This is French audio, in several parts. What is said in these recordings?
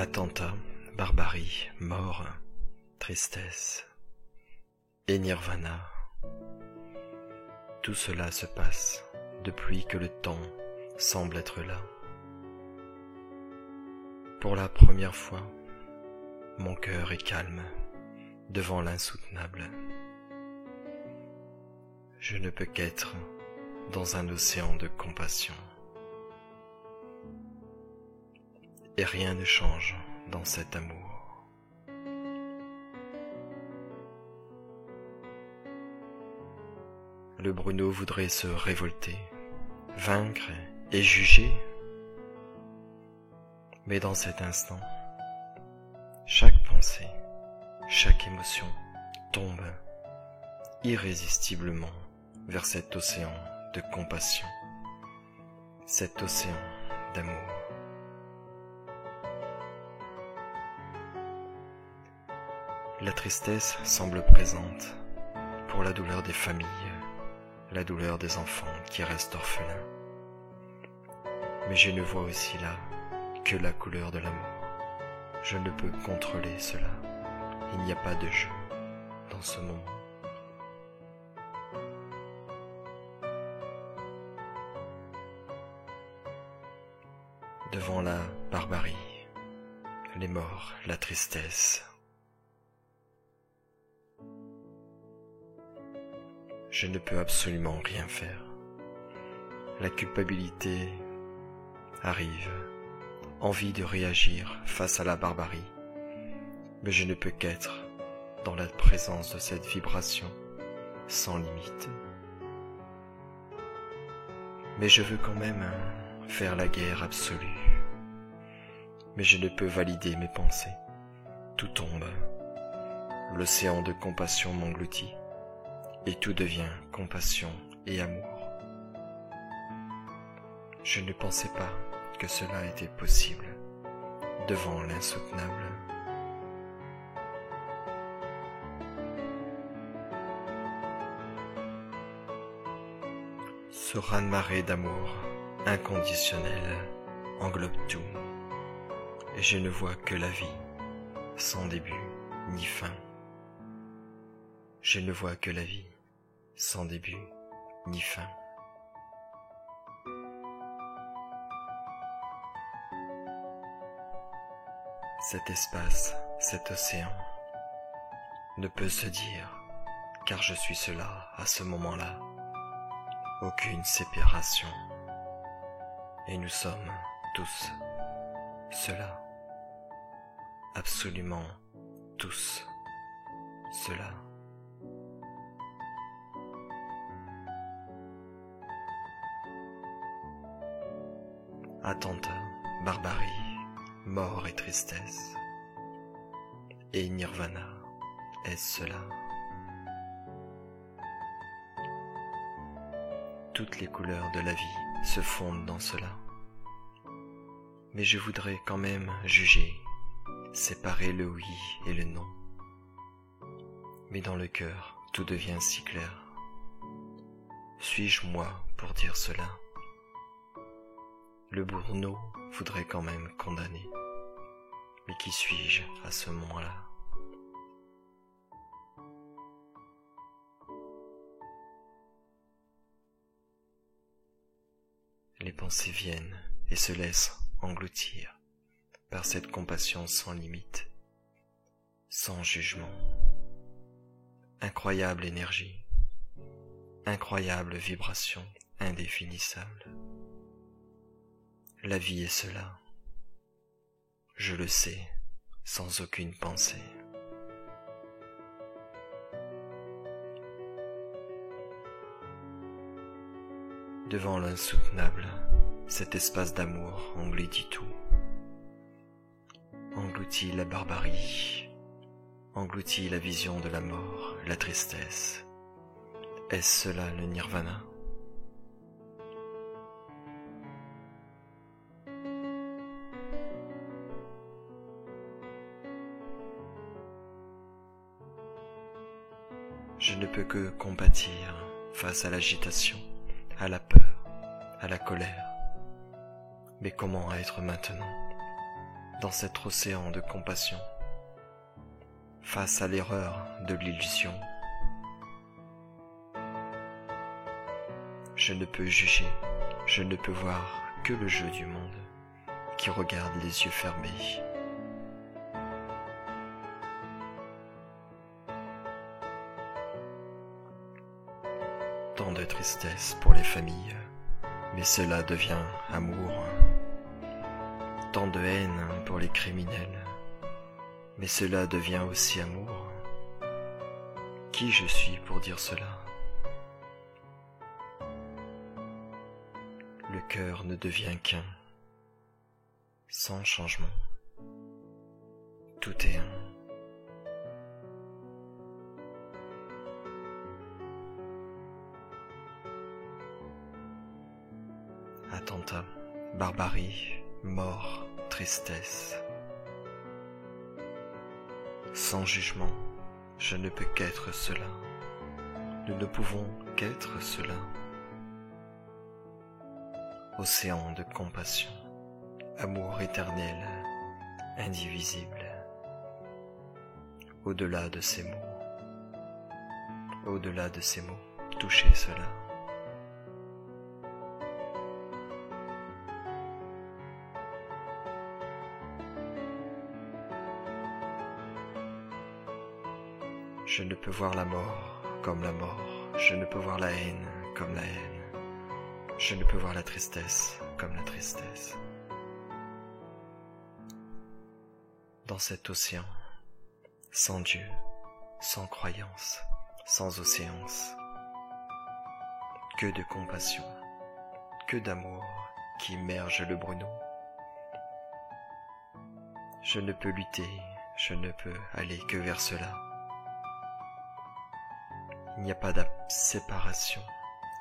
Attentat, barbarie, mort, tristesse et nirvana. Tout cela se passe depuis que le temps semble être là. Pour la première fois, mon cœur est calme devant l'insoutenable. Je ne peux qu'être dans un océan de compassion. Et rien ne change dans cet amour. Le Bruno voudrait se révolter, vaincre et juger. Mais dans cet instant, chaque pensée, chaque émotion tombe irrésistiblement vers cet océan de compassion, cet océan d'amour. La tristesse semble présente pour la douleur des familles, la douleur des enfants qui restent orphelins. Mais je ne vois aussi là que la couleur de l'amour. Je ne peux contrôler cela. Il n'y a pas de jeu dans ce moment. Devant la barbarie, les morts, la tristesse, je ne peux absolument rien faire. La culpabilité arrive, envie de réagir face à la barbarie, mais je ne peux qu'être dans la présence de cette vibration sans limite. Mais je veux quand même faire la guerre absolue. Mais je ne peux valider mes pensées. Tout tombe. L'océan de compassion m'engloutit. Et tout devient compassion et amour. Je ne pensais pas que cela était possible devant l'insoutenable. Ce raz-de-marée d'amour inconditionnel englobe tout, et je ne vois que la vie, sans début ni fin. Je ne vois que la vie, sans début ni fin. Cet espace, cet océan, ne peut se dire, car je suis cela à ce moment-là. Aucune séparation. Et nous sommes tous cela. Absolument tous cela. Attentat, barbarie, mort et tristesse. Et nirvana, est-ce cela? Toutes les couleurs de la vie se fondent dans cela. Mais je voudrais quand même juger, séparer le oui et le non. Mais dans le cœur, tout devient si clair. Suis-je moi pour dire cela? Le Bruno voudrait quand même condamner. Mais qui suis-je à ce moment-là? Les pensées viennent et se laissent engloutir par cette compassion sans limite, sans jugement. Incroyable énergie, incroyable vibration indéfinissable. La vie est cela. Je le sais, sans aucune pensée. Devant l'insoutenable, cet espace d'amour engloutit tout. Engloutit la barbarie, engloutit la vision de la mort, la tristesse. Est-ce cela le nirvana? Je ne peux que compatir face à l'agitation, à la peur, à la colère. Mais comment être maintenant dans cet océan de compassion, face à l'erreur de l'illusion. Je ne peux juger, je ne peux voir que le jeu du monde qui regarde les yeux fermés. Tant de tristesse pour les familles, mais cela devient amour. Tant de haine pour les criminels, mais cela devient aussi amour. Qui je suis pour dire cela? Le cœur ne devient qu'un, sans changement. Tout est un. Attentat, barbarie, mort, tristesse. Sans jugement, je ne peux qu'être cela. Nous ne pouvons qu'être cela. Océan de compassion, amour éternel, indivisible. Au-delà de ces mots, au-delà de ces mots, touchez cela. Je ne peux voir la mort comme la mort, je ne peux voir la haine comme la haine, je ne peux voir la tristesse comme la tristesse. Dans cet océan, sans Dieu, sans croyance, sans océance, que de compassion, que d'amour qui immerge le bruneau. Je ne peux lutter, je ne peux aller que vers cela. Il n'y a pas de séparation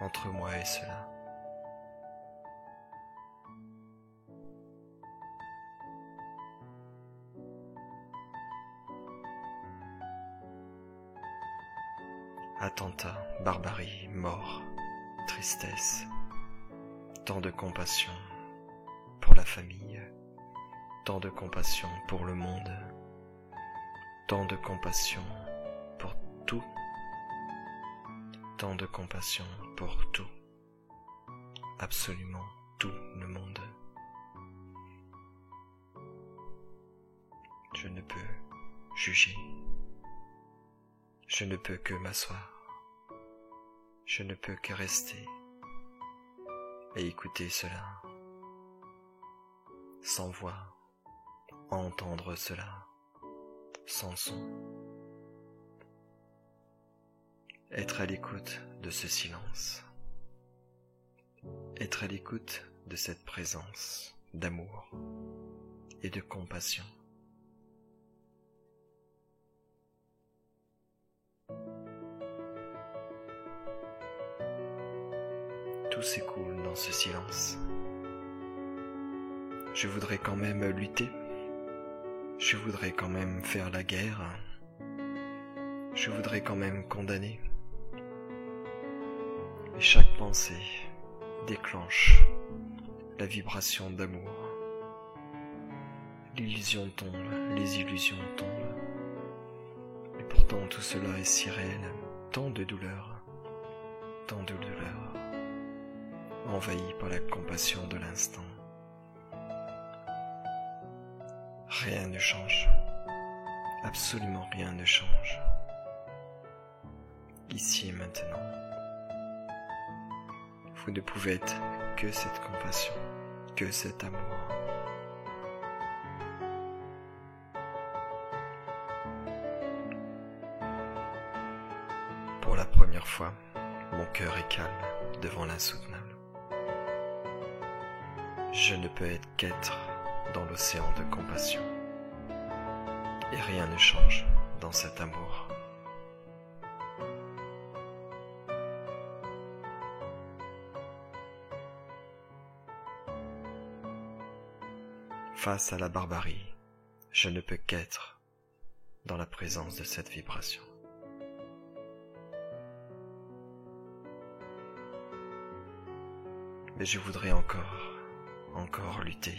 entre moi et cela. Attentat, barbarie, mort, tristesse, tant de compassion pour la famille, tant de compassion pour le monde, tant de compassion pour tout. Tant de compassion pour tout, absolument tout le monde. Je ne peux juger, je ne peux que m'asseoir, je ne peux que rester et écouter cela, sans voix, entendre cela, sans son. Être à l'écoute de ce silence, être à l'écoute de cette présence d'amour et de compassion. Tout s'écoule dans ce silence. Je voudrais quand même lutter, je voudrais quand même faire la guerre, je voudrais quand même condamner. Et chaque pensée déclenche la vibration d'amour. L'illusion tombe, les illusions tombent. Et pourtant tout cela est si réel, tant de douleur, envahi par la compassion de l'instant. Rien ne change, absolument rien ne change. Ici et maintenant. Vous ne pouvez être que cette compassion, que cet amour. Pour la première fois, mon cœur est calme devant l'insoutenable. Je ne peux être qu'être dans l'océan de compassion. Et rien ne change dans cet amour. Face à la barbarie, je ne peux qu'être dans la présence de cette vibration. Mais je voudrais encore lutter,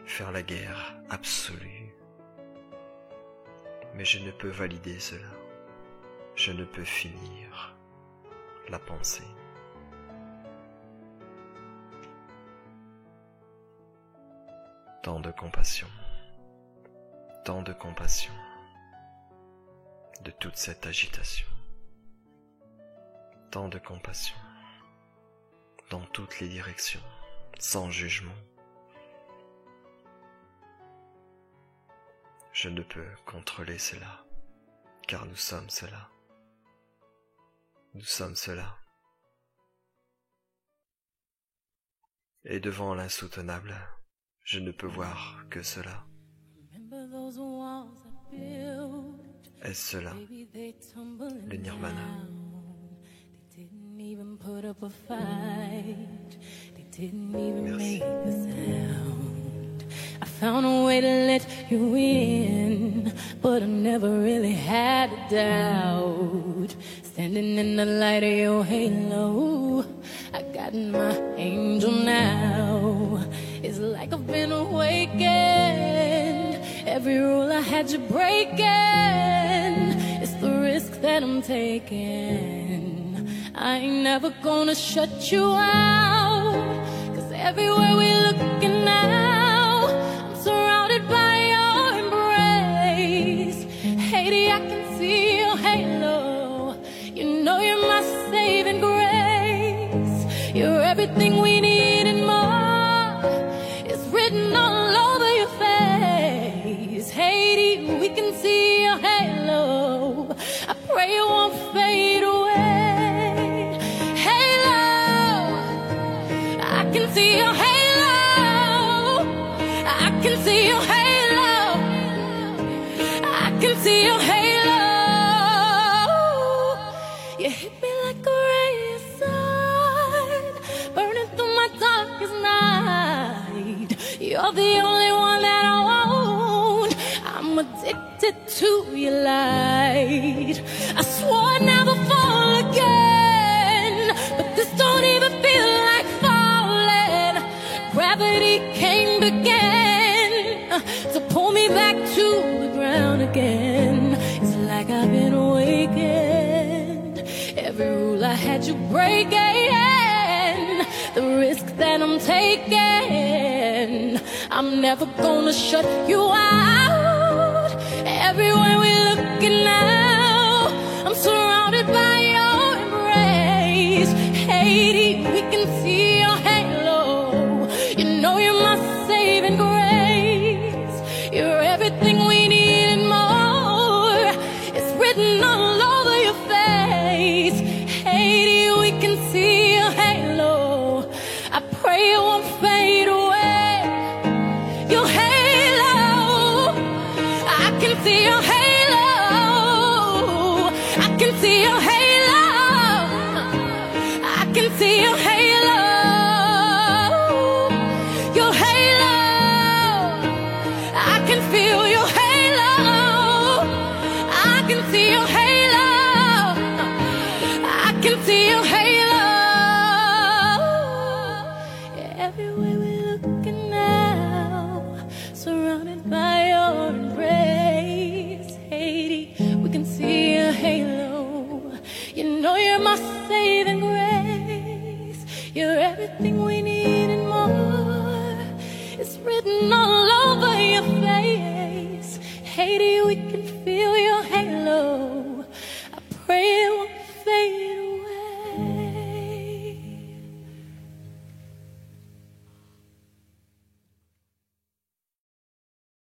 faire la guerre absolue. Mais je ne peux valider cela. Je ne peux finir la pensée. Tant de compassion de toute cette agitation, tant de compassion dans toutes les directions, sans jugement. Je ne peux contrôler cela, car nous sommes cela. Nous sommes cela. Et devant l'insoutenable, je ne peux voir que cela. Est-ce cela, le nirvana? Merci. I found a way to let you in, but I never really had a doubt. Standing in the light of your halo, I got my angel now. It's like I've been awakened. Every rule I had you breaking. It's the risk that I'm taking. I ain't never gonna shut you out, 'cause everywhere we're looking now, I'm surrounded by your embrace. Haiti, I can see your halo. You know you're my saving grace. You're everything we need and more. It's written all over your face. Haiti, we can see your halo. I pray it won't fade away. Halo, I can see your halo. I can see your halo. I can see your halo. You hit me like a ray of sun, burning through my darkest night. You're the only one that I want. I'm addicted to your light. I swore I'd never fall again, but this don't even feel like falling. Gravity came again to pull me back to the ground again. It's like I've been awakened. Every rule I had you breaking, the risk that I'm taking, I'm never gonna shut you out. Everywhere we're looking now, I'm surrounded by your embrace. Haiti, we can see your halo. You know you're my saving grace. You're everything we need and more. It's written all over your face. Haiti, we can see your halo. I pray it won't fade away. Your halo, I can see your halo. I can see your halo. I can see your halo. Your halo, I can feel your halo. I can see your halo. I can see your halo. Everywhere we're looking now, surrounded by your embrace. Haiti, we can see your halo. You know you're my saving grace. You're everything we need and more. It's written all over your face.